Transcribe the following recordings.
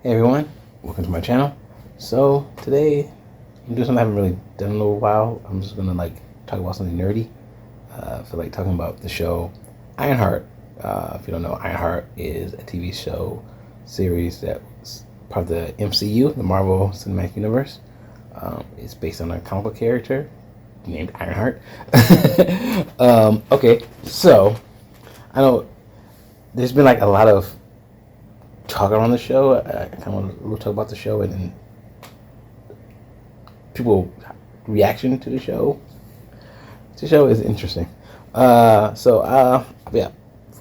Hey everyone, welcome to my channel. So today I'm doing something I haven't really done in a little while. I'm just gonna talk about something nerdy. I feel like talking about the show Ironheart. If you don't know, Ironheart is a TV show series that's part of the MCU, the Marvel Cinematic Universe. It's based on a comic book character named Ironheart. Okay, so I know there's been a lot of talk around the show. I kind of want to talk about the show and people reaction to the show. The show is interesting. Yeah,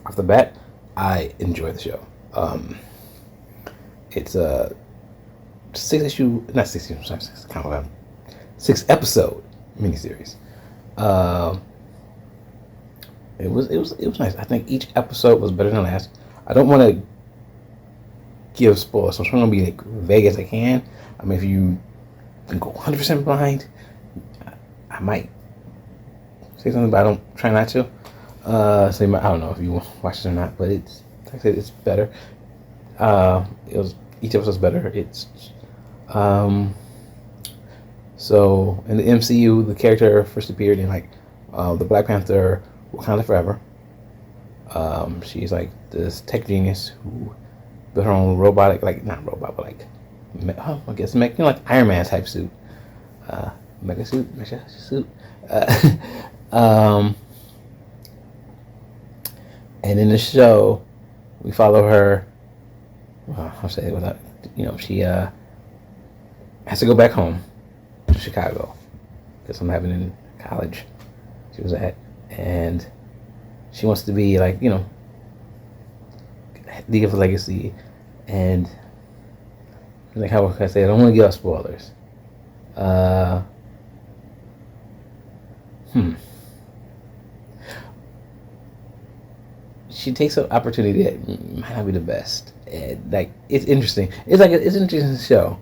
off the bat, I enjoy the show. It's a not 6 issue, sorry, six episode miniseries. It was nice. I think each episode was better than the last. I don't want to give spoilers, so I'm trying to be vague as I can. I mean, if you can go 100% blind, I might say something, but I don't try not to. So I don't know if you watch it or not, but it's like I said, it's better. Each episode's better. It's so in the MCU, the character first appeared in the Black Panther Wakanda Forever. She's this tech genius who built her own robotic, not robot, but I guess Iron Man type suit, mecha suit. And in the show, we follow her. Well, I'll say it without, she has to go back home to Chicago because something happened in college she was at, and she wants to be leave a legacy, and how can I say it? I don't want to give out spoilers. She takes an opportunity that might not be the best, and it's interesting. It's an interesting show.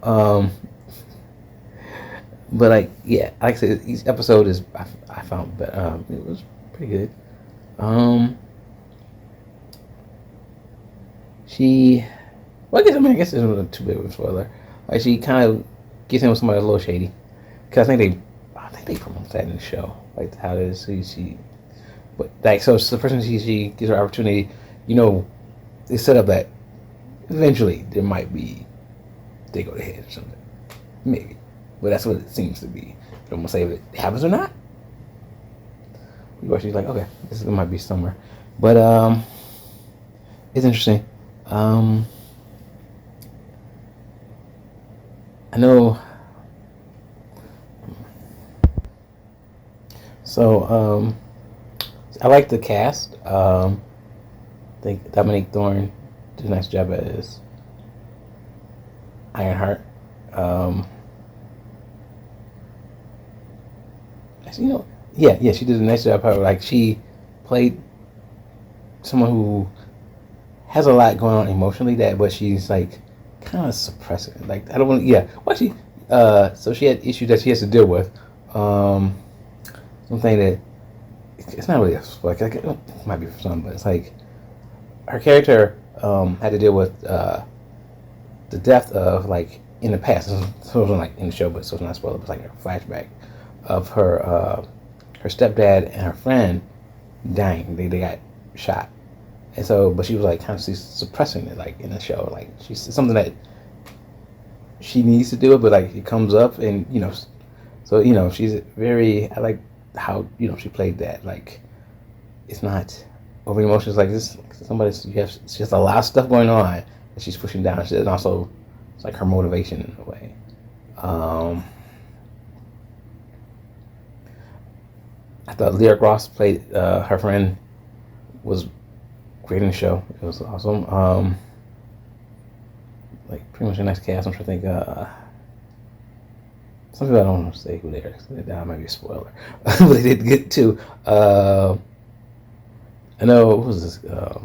But yeah, like I said, each episode is I found, but it was pretty good. She, well, I guess it wasn't too big of a spoiler. She kind of gets in with somebody a little shady, because I think they promote that in the show, how it is. But so the person she gives her opportunity, they set up that eventually there might be they go to head or something, maybe. But that's what it seems to be. I don't want to say if it happens or not. She's like, okay, this might be somewhere, but it's interesting. I know. So I like the cast. I think Dominique Thorne did a nice job as Ironheart. Actually, yeah, she did a nice job. She played someone who has a lot going on emotionally, but she's kind of suppressing it. I don't want to. Yeah, so she had issues that she has to deal with. Something that it's not really it might be for some, but it's her character had to deal with the death of in the past. So it wasn't in the show, but so it's not spoiled. But a flashback of her stepdad and her friend dying. They got shot. And so, but she was kind of suppressing it, in the show. She's something that she needs to do it, but it comes up, and so she's very. I like how she played that. It's not over emotions this. She has a lot of stuff going on that she's pushing down, and also it's her motivation in a way. I thought Lyric Ross played her friend was great in the show. It was awesome. Pretty much a nice cast. I'm trying to think. Some people I don't want to say who they are. That might be a spoiler, but they did get to. I know what was this? The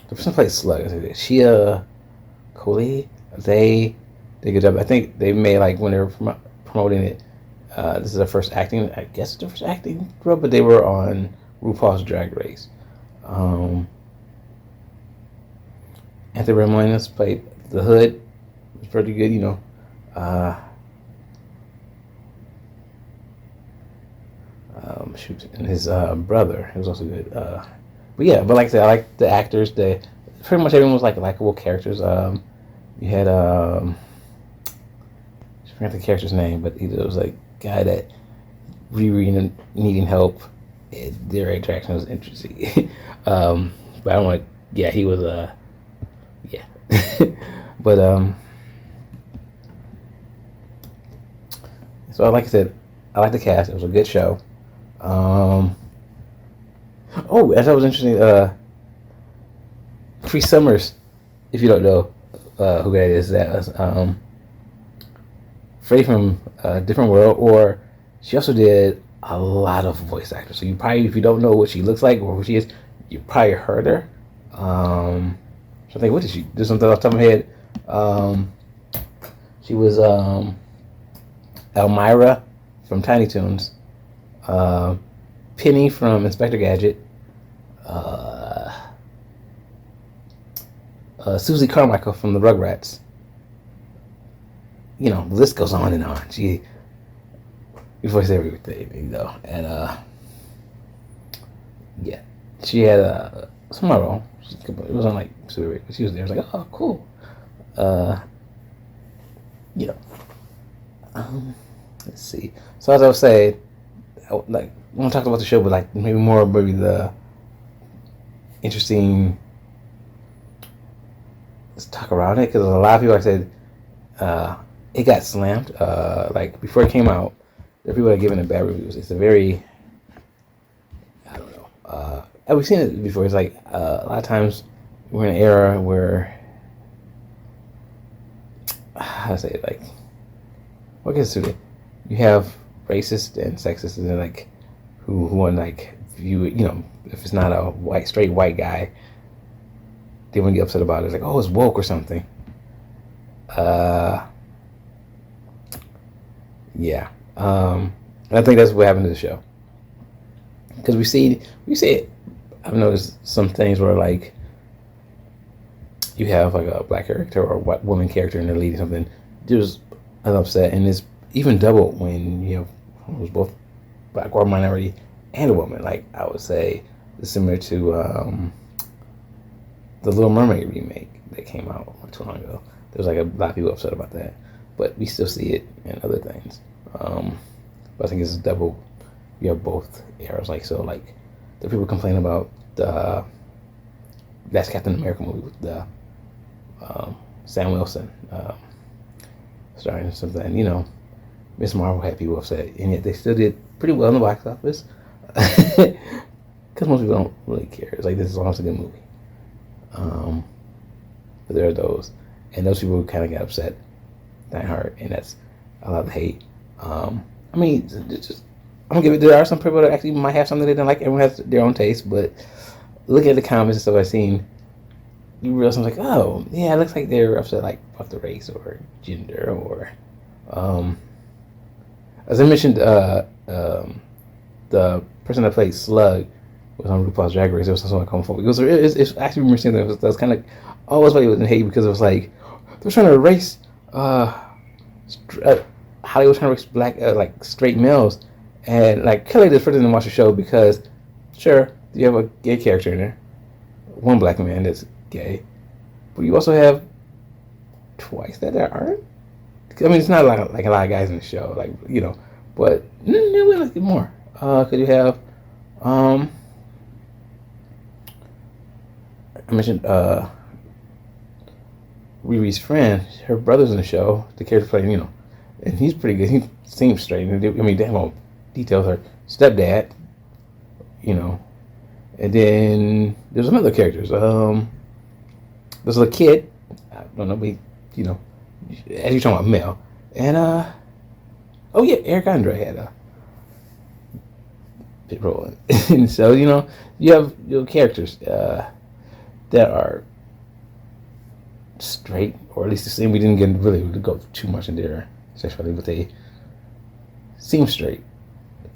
person played Slug. Shia Coley. They did a good job. I think they made when they were promoting it. This is their first acting. I guess it's their first acting role, but they were on RuPaul's Drag Race. Anthony Ramones played the Hood. It was pretty good, shoot, and his brother, he was also good. But yeah, but like I said, I like the actors. Pretty much everyone was like likable characters. You had I forgot the character's name, but it was like a guy that Riri needing help. Their interaction was interesting. But I don't want to. Yeah, he was. Yeah, but So like I said, I like the cast. It was a good show. Oh, I thought it was interesting. Cree Summers, if you don't know who that is, that was Frey from a Different World, or she also did a lot of voice actors. So you probably, if you don't know what she looks like or who she is, you probably heard her. So I think, what did she do? Something off the top of my head. She was Elmira from Tiny Toons, Penny from Inspector Gadget, Susie Carmichael from the Rugrats. The list goes on and on. She voiced everything, and yeah, she had some role. It wasn't like super big, but she was there. I was like, oh, cool. You know, let's see. So as I was saying, I want to talk about the show, but like maybe the interesting. Let's talk around it, because a lot of people, like I said, it got slammed. Like before it came out, there were people that were giving it bad reviews. It's a very, I don't know. We've seen it before. It's like a lot of times we're in an era where, how to say it, like, what gets to it? You have racist and sexist, and then like who want to like view it. If it's not a straight white guy, they wouldn't get upset about it. It's like, oh, it's woke or something. Yeah. And I think that's what happened to the show. Because we see it. I've noticed some things where like you have like a black character or a white woman character and they're leading something. There's an upset, and it's even double when you have who's both black or minority and a woman. Like I would say, it's similar to the Little Mermaid remake that came out not too long ago. There's like a lot of people upset about that, but we still see it in other things. But I think it's double. You have both eras. Like so, like the people complain about the last Captain America movie with the Sam Wilson starring something. Miss Marvel had people upset, and yet they still did pretty well in the box office. Because most people don't really care. It's like, this is almost a good movie. But there are those, and those people who kind of got upset, die hard, and that's a lot of hate. I mean, I'm gonna give it. There are some people that actually might have something they don't like. Everyone has their own taste, but looking at the comments and stuff I've seen, you realize I'm like, oh yeah, it looks like they're upset like about the race or gender or, as I mentioned, the person that played Slug was on RuPaul's Drag Race. It was also like homophobic. It's actually interesting that it was kind of always like it was in hate, because it was like they're trying to erase Hollywood trying to erase black like straight males, and like Kelly the first didn't watch the show because sure you have a gay character in there, one black man that's gay, but you also have twice that there aren't. I mean, it's not like a lot of guys in the show, like but we like it more. Cause you have I mentioned Riri's friend, her brother's in the show. The character playing, and he's pretty good. He seems straight. I mean, they won't detail her stepdad, and then there's some other characters. There's a kid. I don't know, but as you're talking about male, and oh yeah, Eric Andre had a big role in it. And so you have your characters that are straight, or at least the same. We didn't get really go too much into their sexuality, but they seem straight,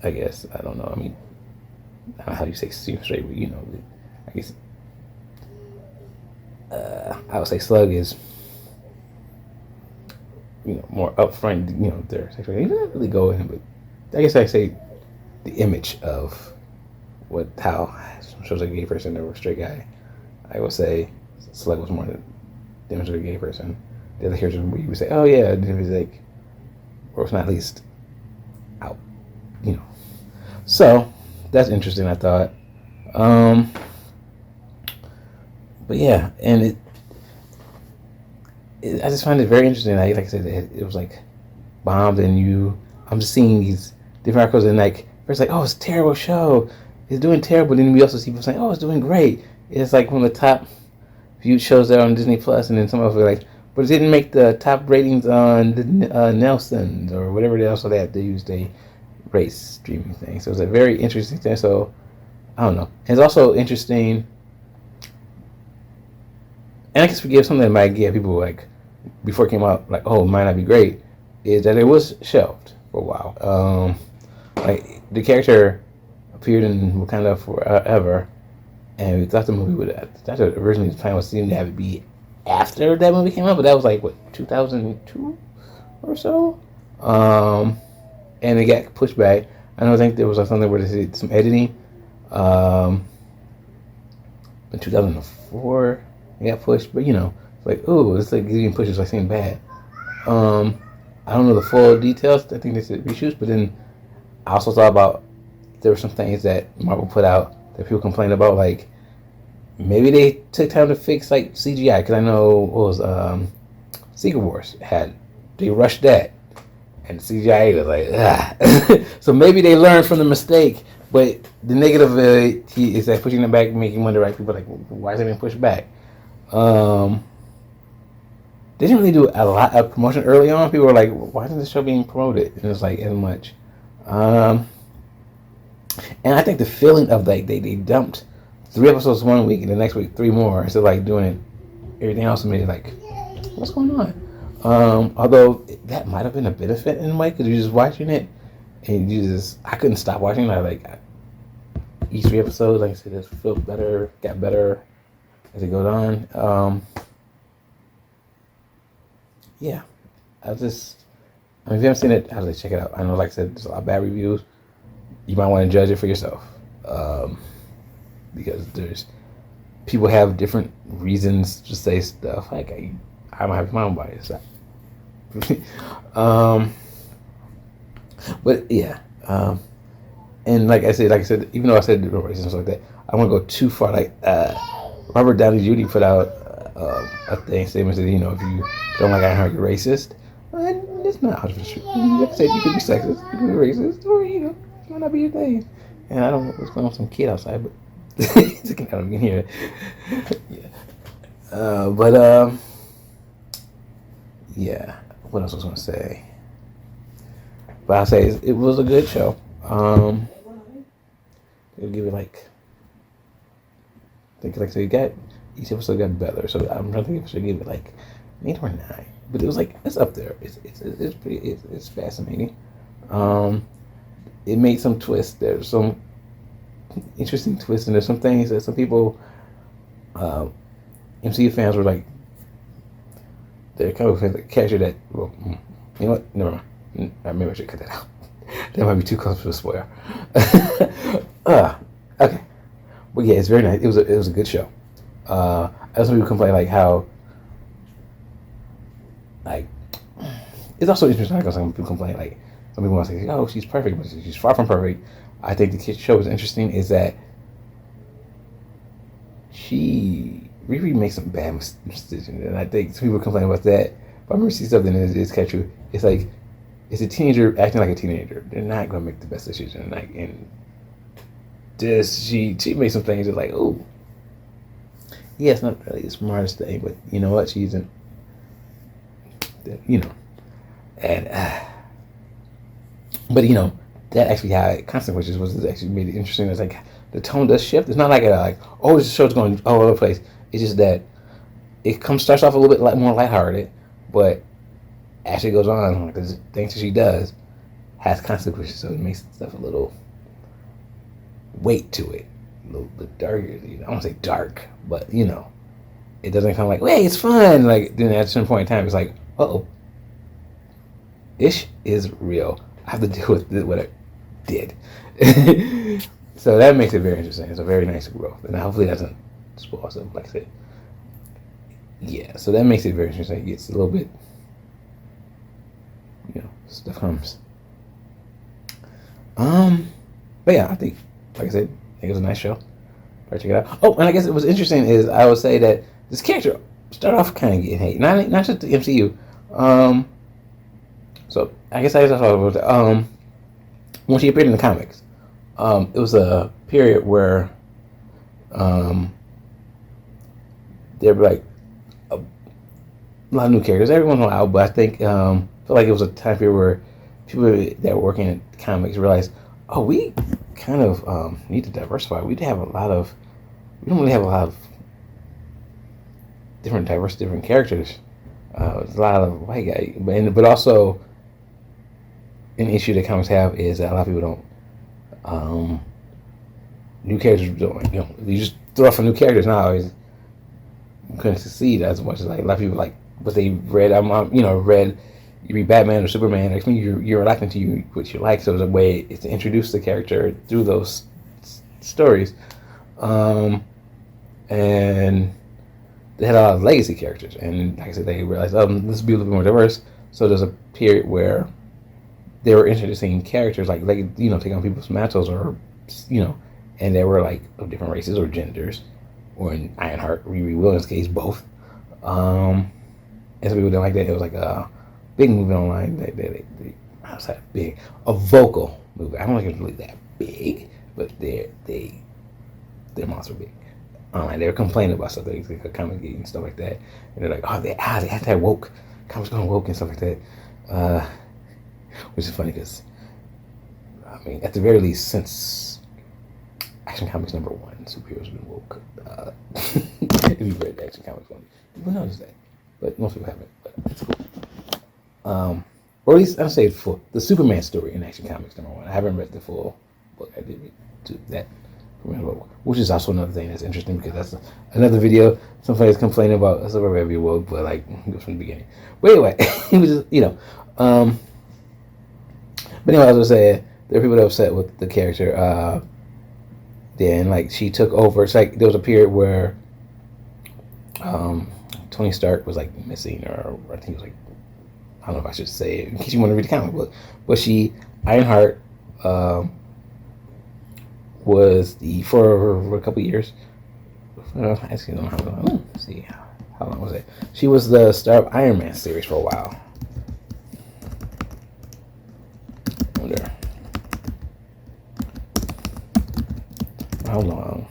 I guess. I don't know. I mean, I don't know how you say seem straight, but I guess I would say Slug is, more upfront. Their sexuality. You don't really go in, but I guess I say the image of how shows a gay person or a straight guy. I would say Slug was more the image of a gay person. The other characters where you would say, oh yeah, it was like, or it's not at least out, So that's interesting, I thought. But yeah, and I just find it very interesting. Like I said, it was like bombed, and I'm just seeing these different articles, and like first like, oh, it's a terrible show, it's doing terrible. Then we also see people saying, oh, it's doing great. It's like one of the top viewed shows that are on Disney Plus, and then some of them are like, but it didn't make the top ratings on the Nelson's or whatever else they used a race streaming thing. So it's a very interesting thing. So I don't know. And it's also interesting, and I guess forgive something that might give people like before it came out like, oh, it might not be great, is that it was shelved for a while. Like the character appeared in Wakanda forever, and we thought the movie would. I thought originally the plan was seemed to have it be after that movie came out, but that was like what 2002 or so, and it got pushed back. I think there was something where they did some editing. In 2004, it got pushed, but like, oh, it's like getting pushed. It's like seeing bad. I don't know the full details. I think they said reshoots, but then I also thought about there were some things that Marvel put out that people complained about, like maybe they took time to fix like CGI, because I know what was Secret Wars they rushed that, and CGI was like so maybe they learned from the mistake, but the negative is that pushing it back, making wonder, right? People are like, why is it being pushed back? They didn't really do a lot of promotion early on. People were like, why isn't the show being promoted? And it's like as much. And I think the feeling of like they dumped 3 episodes one week and the next week 3 more, instead of like doing it everything else, made it like, what's going on? Although that might have been a benefit in a way, because you're just watching it and I couldn't stop watching it. Like each 3 episodes, like I said, just felt better, got better as it goes on. Yeah, if you haven't seen it, I would check it out. I know, like I said, there's a lot of bad reviews. You might want to judge it for yourself, because people have different reasons to say stuff. Like I don't have my own bias. But yeah, and like I said, even though I said racism and stuff like that, I won't go too far. Like Robert Downey Jr. put out a statement that, if you don't like Ironheart, you're racist. And it's not 100% true. Like I said, you could be sexist, you could be racist, or it might not be your thing. And I don't know what's going on with some kid outside, but I don't even hear it. Yeah. Yeah. What else was I going to say? But I'll say it was a good show. I'll give it like, I think, like I said, each episode got better. So I'm trying to think if I should give it like 8 or 9. But it was like, it's up there. It's pretty. It's fascinating. It made some twists. There's some interesting twists, and there's some things that some people, MCU fans, were like, they're kind of captured that. Well, you know what? Never mind. Maybe I should cut that out. That might be too close to a spoiler. Okay, but yeah, it's very nice. It was a good show. As some people complain, like how, like, it's also interesting because some people complain, like, some people want to say, oh, she's perfect, but she's far from perfect. I think the kid's show is interesting is that Riri makes some bad decisions, and I think some people complain about that. But I remember see something that is kind of true. It's like, it's a teenager acting like a teenager. They're not going to make the best decision. And she makes some things that like, oh, yeah, it's not really the smartest thing, but you know what? She's in, and but that actually had consequences. Was actually made it interesting. It's like the tone does shift. It's not like oh, this show's going all over the place. It's just that it starts off a little bit more lighthearted, but as it goes on, like the things that she does has consequences. So it makes stuff a little weight to it, a little bit darker. I don't want to say dark, but it doesn't come like, hey, it's fun. Like then at a certain point in time, it's like, oh, ish is real. I have to deal with what I did. So that makes it very interesting. It's a very nice growth, and hopefully that doesn't spoil something. Like I said, yeah. So that makes it very interesting. It gets a little bit, stuff comes. But yeah, I think, like I said, I think it was a nice show. Check it out. Oh, and I guess it was interesting is I would say that this character started off kind of getting hate, not just the MCU. So I guess I just thought about that. When she appeared in the comics, it was a period where there were like a lot of new characters every once in a while, but I think felt like it was a time period where people that were working in comics realized, oh, we kind of need to diversify. We don't really have a lot of different characters. There's a lot of white guys, but also an issue that comics have is that a lot of people don't. New characters don't. You just throw off a new characters now. Always couldn't succeed as much as like a lot of people like what they read. Read. You read Batman or Superman. Like you're reacting to what you like. So it's a way to introduce the character through those stories. And they had a lot of legacy characters, and like I said, they realized, this will be a little bit more diverse. So there's a period where they were introducing characters like taking on people's mantles, or and they were like of different races or genders, or in Ironheart, Riri Williams' case, both. And some people didn't like that. It was like a big movie online. I was like big, a vocal movie. I don't think it was really that big, but their mouths were big. They were complaining about stuff, like comic geek and stuff like that, and they're like, "Oh, they had that woke, comics going woke and stuff like that," which is funny because, I mean, at the very least, since Action Comics #1, superheroes have been woke. If you've read Action Comics 1, people notice that, but most people haven't. But it's cool. Or at least I'll say the Superman story in Action Comics #1. I haven't read the full book. I did read that. Which is also another thing that's interesting because that's another video. Somebody's complaining about a Superman woke, but like from the beginning. But anyway, it was just, but anyway, as I was saying, there are people that are upset with the character. Then like she took over. It's like there was a period where Tony Stark was like missing, or I think it was like, I don't know if I should say it in case you want to read the comic book, but Ironheart was for a couple of years. Actually, I don't know how long. Let's see how long was it. She was the star of Iron Man series for a while. I wonder how long.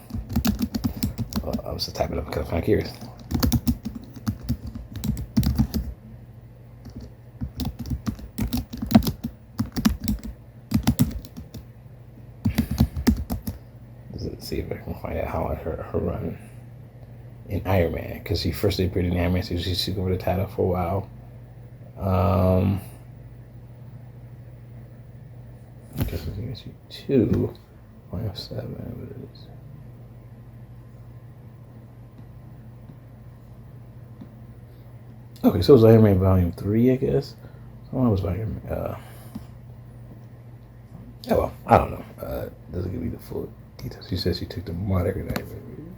I was just typing up because I'm kind of curious. See if I can find out how her run in Iron Man, because she first appeared in Iron Man, so she took over the title for a while. I guess we can see 2, 107. Okay, so it was Iron Man Volume 3, I guess. So what was Iron Man? Oh well, I don't know. Doesn't give me the full details. She says she took the moniker name.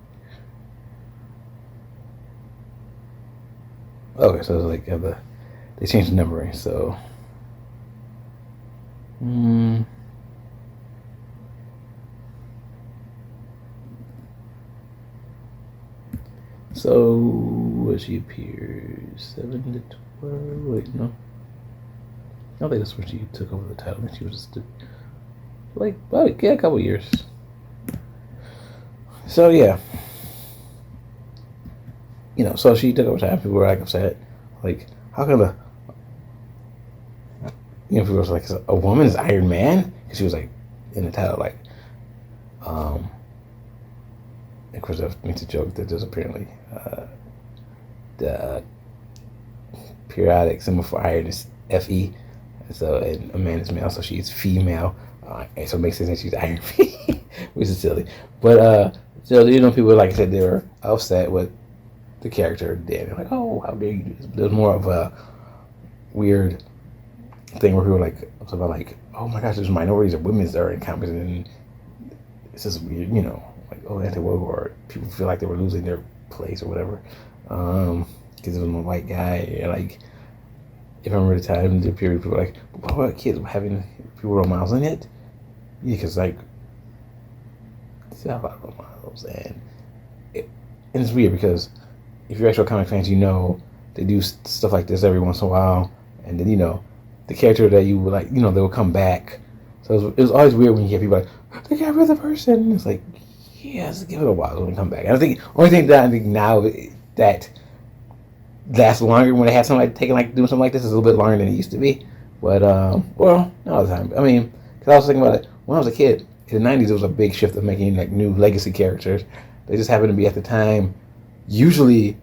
Okay, so it's like they changed the numbering. So, so she appears 7 to 12. Wait, no. I don't think that's when she took over the title. I think she was just a couple years. So yeah, so she took over time. People were like upset, like how come people were like, a woman is Iron Man, because she was like in the title, like, of course that makes a joke that there's apparently the periodic symbol for iron is Fe, so and a man is male, so she's female, and so it makes sense that she's Iron Man, which is silly, but. So people, like I said, they were upset with the character did. They're like, oh, how dare you do this? But there's more of a weird thing where people are like, about like, oh my gosh, there's minorities or women that are in comics, and it's just weird, like, oh, anti-woke, or people feel like they were losing their place or whatever, because it was a white guy. And like, if I remember the time, the period, people were like, what about kids having people role models in it? Yeah, because like, it's not a lot of role models, and it's weird because if you're actual comic fans, they do stuff like this every once in a while, and then the character that you would like, they will come back. So it was always weird when you hear people like, they got rid of the person. It's like, yeah, let's give it a while when they come back. And I think only thing that I think now that lasts longer when they have somebody doing something like this is a little bit longer than it used to be. But well, not all the time. I mean, because I was thinking about it when I was a kid in the '90s, it was a big shift of making like new legacy characters. They just happened to be at the time usually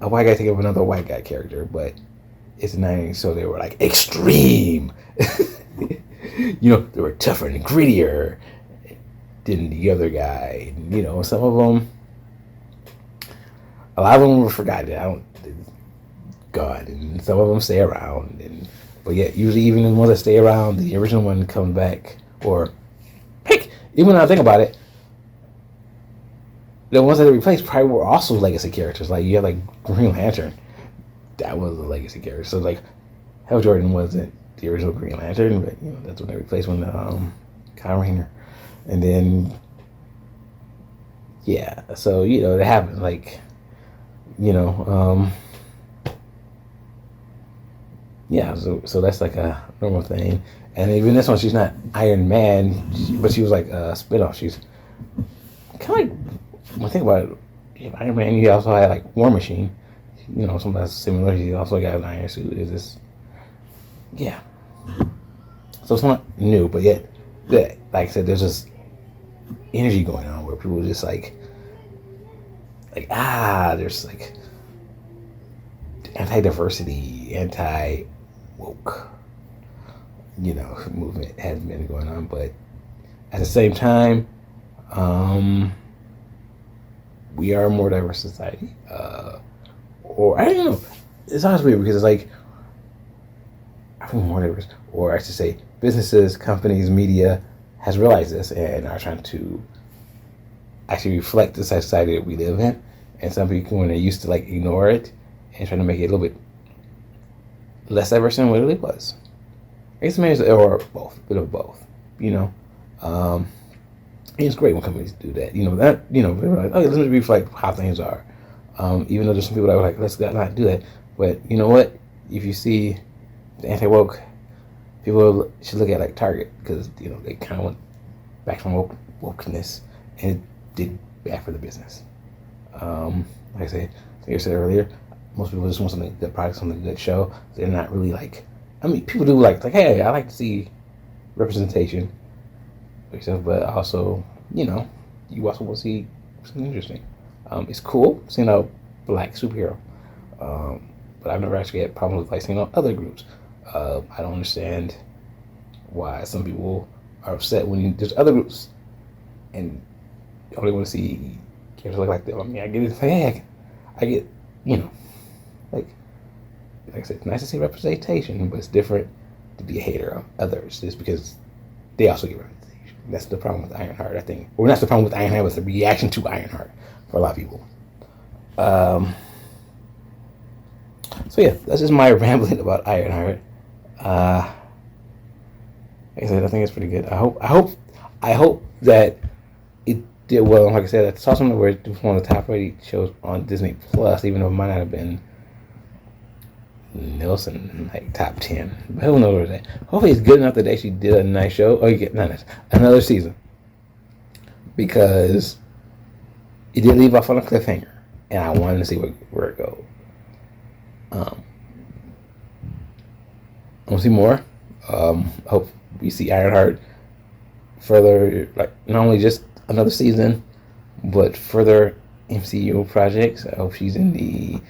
a white guy taking up another white guy character, but it's the '90s, so they were like extreme. They were tougher and grittier than the other guy. Some of them, a lot of them were forgotten. God, and some of them stay around. But yet, usually even the ones that stay around, the original one comes back. Or, heck, even when I think about it, the ones that they replaced probably were also legacy characters. Like, you have like Green Lantern. That was a legacy character. So like, Hal Jordan wasn't the original Green Lantern, but that's when they replaced when Kyle Rayner, and then yeah, so it happened. Like, yeah, so that's like a normal thing. And even this one, she's not Iron Man, but she was like a spinoff. She's kind of like, when I think about it, you have Iron Man, you also had like War Machine. Something that's similar. He also got an iron suit. Is this? Yeah. So it's not new, but yet, like I said, there's just energy going on where people just like there's like anti-diversity, anti-woke, movement has been going on, but at the same time, we are a more diverse society. Or I don't know. It's always weird because it's like, or I should say, businesses, companies, media has realized this and are trying to actually reflect the society that we live in. And some people, when they used to like ignore it and trying to make it a little bit less diverse than what it really was. I guess maybe or both, a bit of both. It's great when companies do that. They're like, okay, let's reflect how things are. Even though there's some people that are like, let's not do that. But you know what? If you see the anti-woke, people should look at like Target, because they kind of went back from wokeness, and it did bad for the business. Like I said, earlier, most people just want something good product, something good show. They're not really like, people do like hey, I like to see representation, but also you also want to see something interesting. It's cool seeing a black superhero, but I've never actually had problems with like seeing other groups. I don't understand why some people are upset when there's other groups and only want to see characters look like them. I get it. Hey, I get like I said, it's nice to see representation, but it's different to be a hater of others just because they also get representation. That's the problem with Ironheart, I think. Or that's the problem with Ironheart, was the reaction to Ironheart for a lot of people. So yeah, that's just my rambling about Ironheart. Like I said, I think it's pretty good. I hope that it did well. Like I said, I saw something where it was one of the top rated shows on Disney Plus, even though it might not have been Nielsen like top 10. But who knows where that? Hopefully it's good enough that they actually did a nice show. Or you get another season, because it did leave off on a cliffhanger, and I wanted to see where it goes. I want to see more. I hope we see Ironheart further, like not only just another season, but further MCU projects. I hope she's in the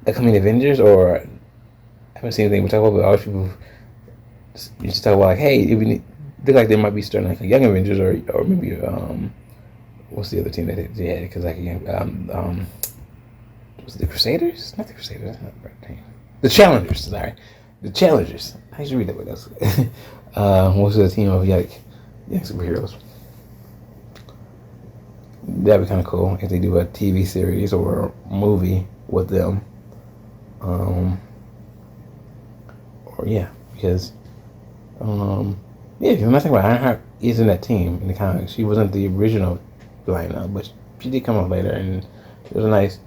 upcoming Avengers, or I haven't seen anything we talk about, but all people just talk about like, hey, it look like they might be starting like a Young Avengers, or maybe what's the other team that they had? Because like Was it the Crusaders? Not the Crusaders. That's not the right name. The Challengers. Sorry, the Challengers. I should read that with us. Most of the team of young superheroes. That'd be kind of cool if they do a TV series or a movie with them. Or yeah, because yeah, because when I think about it, Ironheart is in that team in the comics. She wasn't the original lineup, but she did come up later, and it was a nice.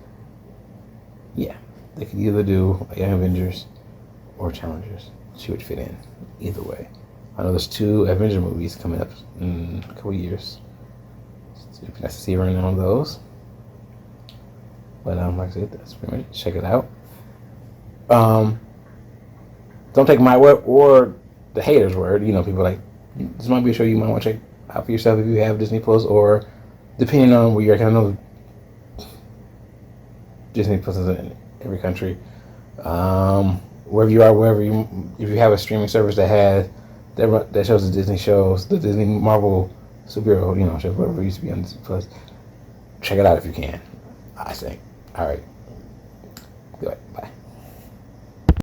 Yeah, they could either do Young Avengers or Challengers. She would fit in either way. I know there's 2 Avenger movies coming up in a couple years. So it'd be nice to see her in one of those. But like I said, that's pretty much. Check it out. Don't take my word or the haters' word. You know, people like this might be a show you might want to check out for yourself if you have Disney Plus, or depending on where you're at. I know Disney Plus is in every country. Wherever you are, if you have a streaming service that has that shows the Disney shows, the Disney Marvel superhero, shows, whatever used to be on Disney Plus, check it out if you can. I think. All right. Good. Bye.